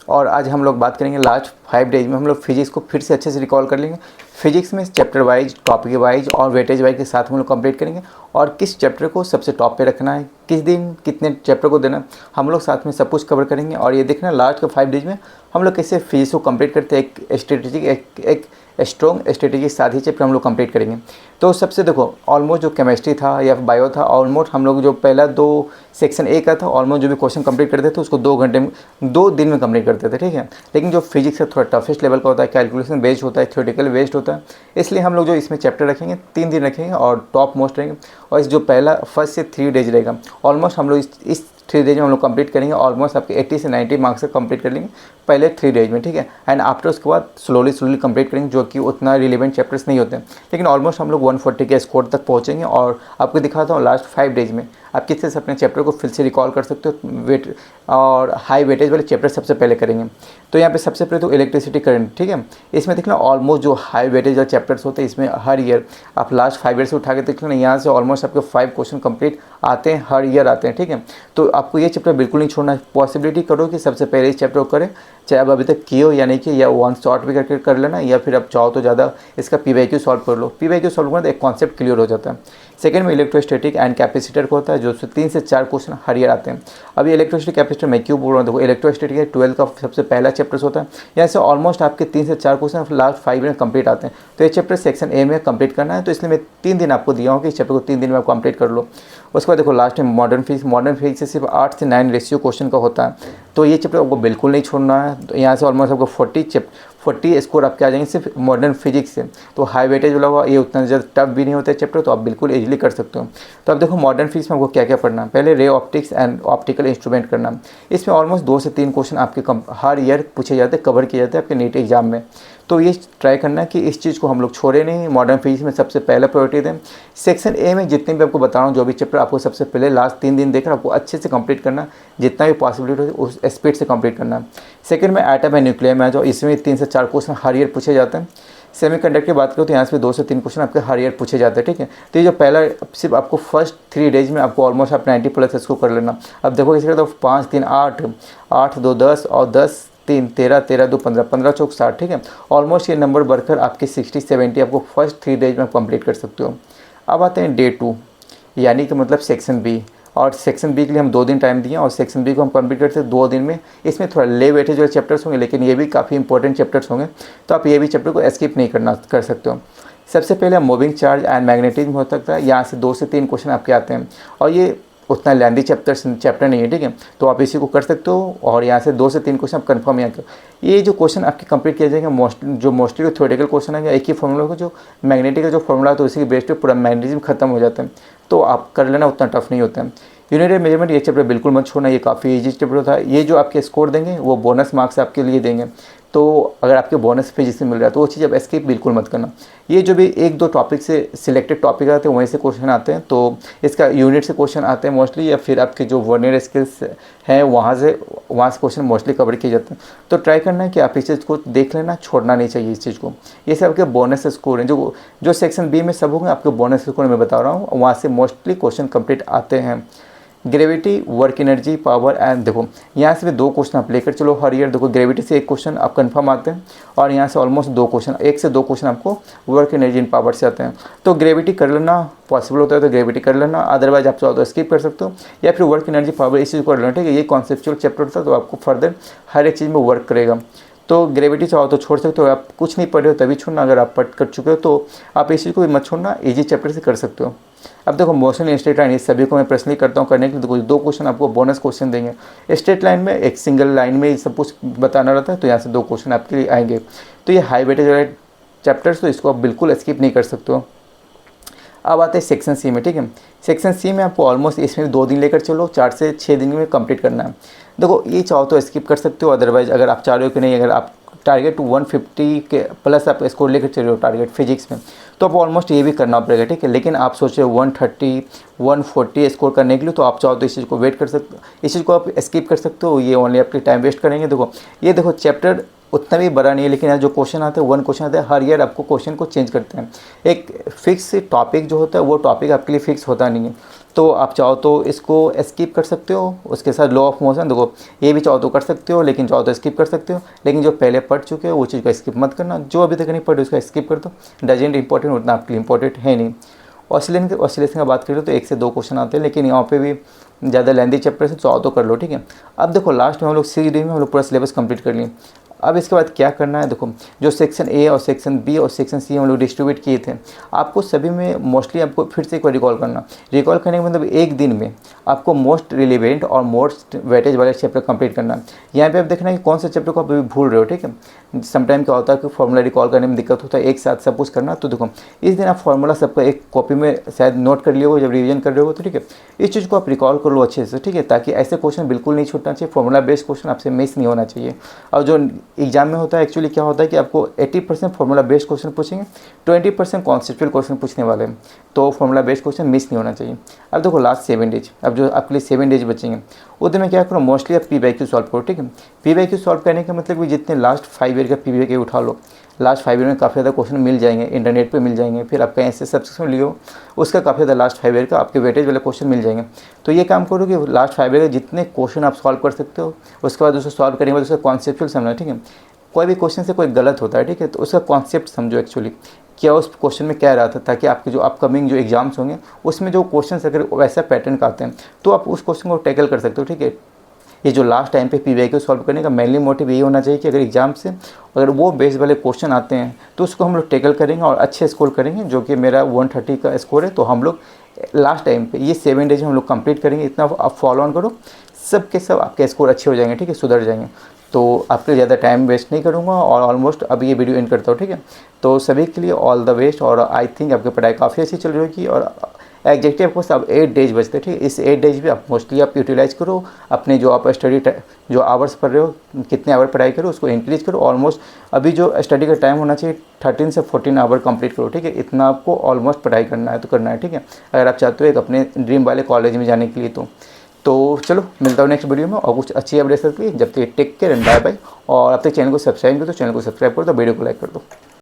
और आज हम लोग बात करेंगे लास्ट 5 डेज में हम लोग फिजिक्स को फिर से अच्छे से रिकॉल कर लेंगे। फिजिक्स में चैप्टर वाइज, टॉपिक वाइज और वेटेज वाइज के साथ हम लोग कंप्लीट करेंगे और किस चैप्टर को सबसे टॉप पे रखना है, किस दिन कितने चैप्टर को देना, हम लोग साथ में सब कुछ कवर करेंगे। और ये देखना लास्ट के 5 डेज में हम लोग कैसे फिजिक्स को कंप्लीट करते हैं, एक स्ट्रेटेजिक एक स्ट्रॉन्ग स्ट्रेटेजी के साथ ही चैप्टर हम लोग कंप्लीट करेंगे। तो सबसे देखो, ऑलमोस्ट जो केमिस्ट्री था या बायो था, ऑलमोस्ट हम लोग जो पहला 2 सेक्शन ए का था, ऑलमोस्ट जो भी क्वेश्चन कंप्लीट करते थे उसको 2 घंटे में 2 दिन में कंप्लीट करते थे, ठीक है। लेकिन जो फिजिक्स है थोड़ा टफेस्ट लेवल का होता है, कैलकुलेशन बेस्ड होता है, थ्योरेटिकल बेस्ड होता है, इसलिए हम लोग जो इसमें चैप्टर रखेंगे 3 दिन रखेंगे और टॉप मोस्ट रहेंगे। और इस जो पहला फर्स्ट से 3 डेज रहेगा, ऑलमोस्ट हम लोग इस 3 डेज में हम लोग कंप्लीट करेंगे। ऑलमोस्ट आपके 80 से 90 मार्क्स से कंप्लीट कर लेंगे पहले 3 डेज में, ठीक है। एंड आफ्टर उसके बाद स्लोली कंप्लीट करेंगे, जो कि उतना रिलेवेंट चैप्टर्स नहीं होते हैं, लेकिन ऑलमोस्ट हम लोग 140 के स्कोर तक पहुँचेंगे। और आपको दिखाता हूँ लास्ट 5 डेज में आप किस तरह से अपने चैप्टर को फिर से रिकॉल कर सकते हो। वेट और हाई वेटेज वाले चैप्टर सबसे पहले करेंगे। तो यहाँ पे सबसे पहले तो इलेक्ट्रिसिटी करंट, ठीक है। इसमें देखना ऑलमोस्ट जो हाई वेटेज वाले चैप्टर्स होते हैं, इसमें हर ईयर आप लास्ट 5 ईयर से उठा के देख लेना, यहाँ से ऑलमोस्ट आपके 5 क्वेश्चन कंप्लीट आते हैं, हर ईयर आते हैं, ठीक है। तो आपको ये चैप्टर बिल्कुल नहीं छोड़ना है। पॉसिबिलिटी करो कि सबसे पहले इस चैप्टर को करें, चाहे आप अभी तक किए हो या नहीं किए, या वन शॉट भी करके कर लेना, या फिर आप चाहो तो ज़्यादा इसका PYQ सॉल्व कर लो। PYQ सॉल्व करना तो एक कॉन्सेप्ट क्लियर हो जाता है। सेकंड में इलेक्ट्रोस्टैटिक एंड कैपेसिटर को होता है, जो 3 से 4 क्वेश्चन हर ईयर आते हैं। अभी इलेक्ट्रोस्टैटिक कैपेसिटर मैं क्यों बोल रहा हूँ, देखो इलेक्ट्रोस्टैटिक 12 का सबसे पहला चैप्टर्स होता है, यहाँ से ऑलमोस्ट आपके 3 से 4 क्वेश्चन लास्ट 5 में कंप्लीट आते हैं। तो ये चैप्टर सेक्शन ए में कंप्लीट करना है, तो इसलिए मैं 3 दिन आपको दिया हूँ कि इस चैप्टर को 3 दिन में आप कंप्लीट कर लो। उसके बाद देखो लास्ट में मॉडर्न फिजिक्स से सिर्फ 8 से 9 रेशियो क्वेश्चन का होता है, तो ये चैप्टर आपको बिल्कुल नहीं छोड़ना है। तो यहाँ से ऑलमोस्ट आपको 40 स्कोर आपके आ जाएंगे सिर्फ मॉडर्न फिजिक्स से। तो हाई वेटेज वाला हुआ, ये उतना ज़्यादा टफ भी नहीं होता है चैप्टर, तो आप बिल्कुल इजीली कर सकते हो। तो अब देखो मॉडर्न फिजिक्स में आपको क्या क्या पढ़ना है। पहले ray optics and optical instrument करना, इसमें ऑलमोस्ट 2 से 3 क्वेश्चन आपके हर ईयर पूछे जाते हैं, कवर किए जाते हैं आपके नीट एग्जाम में। तो ये ट्राई करना है कि इस चीज़ को हम लोग छोड़े नहीं, मॉडर्न फिजिक्स में सबसे पहले प्रायोरिटी दें। सेक्शन ए में जितने भी आपको बता रहा हूँ, जो भी चैप्टर आपको सबसे पहले लास्ट 3 दिन देखकर आपको अच्छे से कंप्लीट करना, जितना भी पॉसिबिलिटी हो उस स्पीड से कंप्लीट करना। सेकंड में एटम एंड न्यूक्लियर में आ जाओ, इसमें 3 से 4 क्वेश्चन हर ईयर पूछे जाते हैं। सेमीकंडक्टर की बात करो तो यहाँ से 2 से 3 क्वेश्चन आपके हर ईयर पूछे जाते हैं, ठीक है। तो ये जो पहला सिर्फ आपको फर्स्ट 3 डेज में आपको ऑलमोस्ट आप 90+ इसको कर लेना। अब देखो इसे तो 5 3 8 8 2 10 और 10 3 13 13 2 15 15 चौक 60, ठीक है। ऑलमोस्ट ये नंबर बढ़कर आपके 60 70 आपको फर्स्ट 3 डेज में कंप्लीट कर सकते हो। अब आते हैं डे 2, यानी कि मतलब सेक्शन बी। और सेक्शन बी के लिए हम 2 दिन टाइम दिए और सेक्शन बी को हम कंप्लीट करते हैं 2 दिन में। इसमें थोड़ा ले वेटेज वाले चैप्टर्स होंगे, लेकिन ये भी काफ़ी इंपॉर्टेंट चैप्टर्स होंगे, तो आप ये भी चैप्टर को स्किप नहीं कर सकते हो। सबसे पहले मूविंग चार्ज एंड मैग्नेटिज्म हो सकता है, यहाँ से 2 से 3 क्वेश्चन आपके आते हैं और ये उतना लेंदी चैप्टर नहीं है, ठीक है। तो आप इसी को कर सकते हो और यहाँ से 2 से 3 क्वेश्चन आप कन्फर्म यहाँ करो। ये जो क्वेश्चन आपके कंप्लीट किया जाएगा मोस्टली थ्योरेटिकल क्वेश्चन है, एक ही फॉर्मूला होगा, जो मैग्नेटिक का जो फॉर्मूला है तो उसी के बेस पे पूरा मैग्नेटिज्म खत्म हो जाता है, तो आप कर लेना, उतना टफ नहीं होता है। यूनिट एंड मेजरमेंट ये चैप्टर बिल्कुल मत छोड़ना, ये काफ़ी ईजी चैप्टर था। ये जो आपके स्कोर देंगे वो बोनस मार्क्स आपके लिए देंगे, तो अगर आपके बोनस पे जिससे मिल रहा है तो वो चीज़ आप स्किप बिल्कुल मत करना। ये जो भी 1-2 टॉपिक से सिलेक्टेड टॉपिक आते हैं वहीं से क्वेश्चन आते हैं, तो इसका यूनिट से क्वेश्चन आते हैं मोस्टली, या फिर आपके जो वर्नियर स्किल्स हैं वहाँ से क्वेश्चन मोस्टली कवर किए जाते हैं। तो ट्राई करना है कि आप इस चीज़ को देख लेना, छोड़ना नहीं चाहिए इस चीज़ को। ये सब आपके बोनस स्कोर हैं, जो सेक्शन बी में सब होंगे आपके बोनस स्कोर मैं बता रहा हूँ, वहाँ से मोस्टली क्वेश्चन कंप्लीट आते हैं। Gravity, work energy, power and देखो यहाँ से भी 2 क्वेश्चन आप लेकर चलो हर ईयर। देखो ग्रेविटी से 1 क्वेश्चन आप कंफर्म आते हैं और यहाँ से ऑलमोस्ट 2 क्वेश्चन, 1 से 2 क्वेश्चन आपको वर्क एनर्जी एंड पावर से आते हैं। तो ग्रेविटी कर लेना, पॉसिबल होता है तो ग्रेविटी कर लेना, अदरवाइज आप चाहो तो स्किप कर सकते हो, या फिर वर्क एनर्जी पावर इस चीज़ को कर लेना, ठीक है। ये कॉन्सेप्चुअल चैप्टर होता है, तो आपको फर्दर हर एक चीज़ में वर्क करेगा। तो ग्रेविटी चाहो तो छोड़ सकते हो, आप कुछ नहीं पढ़े हो तभी छोड़ना, अगर आप पढ़ कर चुके हो तो आप इस चीज़ को भी मत छोड़ना, ईजी चैप्टर से कर सकते हो। अब देखो मोशन इन स्ट्रेट लाइन, इस सभी को मैं पर्सनली करता हूँ करने के लिए। 2 क्वेश्चन आपको बोनस क्वेश्चन देंगे। स्ट्रेट लाइन में एक सिंगल लाइन में सब कुछ बताना रहता है, तो यहाँ से 2 क्वेश्चन आपके लिए आएंगे। तो ये हाई वेटेज वाले चैप्टर्स, तो इसको आप बिल्कुल स्किप नहीं कर सकते हो। अब आते हैं सेक्शन सी में, ठीक है। सेक्शन सी में आपको ऑलमोस्ट इसमें 2 दिन लेकर चलो, 4 से 6 दिन में कंप्लीट करना है। देखो ये चाहो तो स्किप कर सकते हो, अदरवाइज अगर आप चाह रहे हो कि नहीं, अगर आप टारगेट 150 के प्लस आप स्कोर लेकर चल रहे हो टारगेट फिजिक्स में, तो आप ऑलमोस्ट ये भी करना पड़ेगा, ठीक है। लेकिन आप सोच रहे हो 130 140 स्कोर करने के लिए, तो आप चाहो तो इस चीज़ को वेट कर सकते हो, इस चीज़ को आप स्किप कर सकते हो, ये ओनली आपके टाइम वेस्ट करेंगे। देखो ये देखो चैप्टर उतना भी बड़ा नहीं है, लेकिन यहाँ जो क्वेश्चन आते हैं 1 क्वेश्चन आता है, हर ईयर आपको क्वेश्चन को चेंज करते हैं। एक फिक्स टॉपिक जो होता है वो टॉपिक आपके लिए फिक्स होता नहीं है, तो आप चाहो तो इसको स्किप कर सकते हो। उसके साथ लॉ ऑफ मोशन देखो, ये भी चाहो तो कर सकते हो, लेकिन चाहो तो स्किप कर सकते हो। लेकिन जो पहले पढ़ चुके हो वो चीज़ का स्किप मत करना, जो अभी तक नहीं पढ़े उसका स्किप कर दो, डजेंट इंपॉर्टेंट, उतना आपके लिए इंपॉर्टेंट है नहीं। ऑसिलेशन का बात करें तो 1 से 2 क्वेश्चन आते हैं, लेकिन यहाँ पे भी ज़्यादा लेंथी चैप्टर से चाहो तो कर लो, ठीक है। अब देखो लास्ट में हम लोग सीडी में हम लोग पूरा सिलेबस कंप्लीट कर लिए। अब इसके बाद क्या करना है, देखो जो सेक्शन ए और सेक्शन बी और सेक्शन सी हम लोग डिस्ट्रीब्यूट किए थे, आपको सभी में मोस्टली आपको फिर से एक बार रिकॉल करना। रिकॉल करने का मतलब एक दिन में आपको मोस्ट रिलेवेंट और मोस्ट वेटेज वाले चैप्टर कंप्लीट करना। यहाँ पे आप देखना कि कौन से चैप्टर को आप अभी भूल रहे हो, ठीक है। समटाइम क्या होता है कि फॉर्मूला रिकॉल करने में दिक्कत होता है, एक साथ सब कुछ करना। तो देखो इस दिन आप फॉर्मूला सबका एक कॉपी में शायद नोट कर लिया हो जब रिवीजन कर रहे हो, तो ठीक है इस चीज़ को आप रिकॉल कर लो अच्छे से, ठीक है, ताकि ऐसे क्वेश्चन बिल्कुल नहीं छूटना चाहिए। फॉर्मूला बेस्ड क्वेश्चन आपसे मिस नहीं होना चाहिए। और जो एग्जाम में होता है एक्चुअली क्या होता है कि आपको 80% फॉर्मूला बेस्ड क्वेश्चन पूछेंगे, 20% कॉन्सेप्चुअल क्वेश्चन पूछने वाले हैं, तो फॉर्मूला बेस्ड क्वेश्चन मिस नहीं होना चाहिए। अब देखो लास्ट 7 डेज, अब जो आपके लिए 7 डेज बचेंगे उतने में क्या करो, मोस्टली आप PYQ सॉल्व करो, ठीक है। PYQ सॉल्व करने का मतलब कि जितने लास्ट 5 ईयर का PYQ उठा लो, लास्ट 5 ईयर में काफ़ी ज़्यादा क्वेश्चन मिल जाएंगे, इंटरनेट पे मिल जाएंगे। फिर आप कहीं से सब्सक्रिप्शन लियो, उसका काफ़ी ज़्यादा लास्ट 5 ईयर का आपके वेटेज वाले क्वेश्चन मिल जाएंगे। तो ये काम करो कि लास्ट 5 ईयर के जितने क्वेश्चन आप सॉल्व कर सकते हो, उसके बाद उसको सॉल्व करने के बाद उसका कॉन्सेप्चुअल समझना, ठीक है। कोई भी क्वेश्चन से कोई गलत होता है, ठीक है, तो उसका कॉन्सेप्ट समझो एक्चुअली क्या उस क्वेश्चन में क्या रहा था, ताकि आपके जो अपकमिंग जो एग्जाम्स होंगे उसमें जो क्वेश्चन अगर वैसा पैटर्न का आते हैं तो आप उस क्वेश्चन को टैकल कर सकते हो, ठीक है। ये जो लास्ट टाइम पे PYQ सॉल्व करने का मेनली मोटिव यही होना चाहिए कि अगर एग्जाम से अगर वो बेस वाले क्वेश्चन आते हैं तो उसको हम लोग टैकल करेंगे और अच्छे स्कोर करेंगे। जो कि मेरा 130 का स्कोर है, तो हम लोग लास्ट टाइम पे ये 7 डेज में हम लोग कंप्लीट करेंगे। इतना आप फॉलो ऑन करो, सब के सब आपके स्कोर अच्छे हो जाएंगे, ठीक है, सुधर जाएंगे। तो आपके ज़्यादा टाइम वेस्ट नहीं करूँगा और ऑलमोस्ट अभी ये वीडियो एंड करता हूँ, ठीक है। तो सभी के लिए ऑल द बेस्ट, और आई थिंक आपकी पढ़ाई काफ़ी अच्छी चल रही होगी। और एग्जैक्टली आपको सब 8 डेज बचते हैं, ठीक है। इस 8 डेज भी आप मोस्टली आप यूटिलाइज़ करो, अपने जो आप स्टडी जो आवर्स पढ़ रहे हो, कितने आवर पढ़ाई करो उसको इंक्रीज करो। ऑलमोस्ट अभी जो स्टडी का टाइम होना चाहिए 13 से 14 आवर कंप्लीट करो, ठीक है। इतना आपको ऑलमोस्ट पढ़ाई करना है तो करना है, ठीक है, अगर आप चाहते हो एक अपने ड्रीम वाले कॉलेज में जाने के लिए। तो चलो मिलता हूँ नेक्स्ट वीडियो में और कुछ अच्छी अपडेट्स के लिए। जब तक take care and bye bye. और अब तक चैनल को सब्सक्राइब करो तो चैनल को सब्सक्राइब करो, तो वीडियो को लाइक कर दो।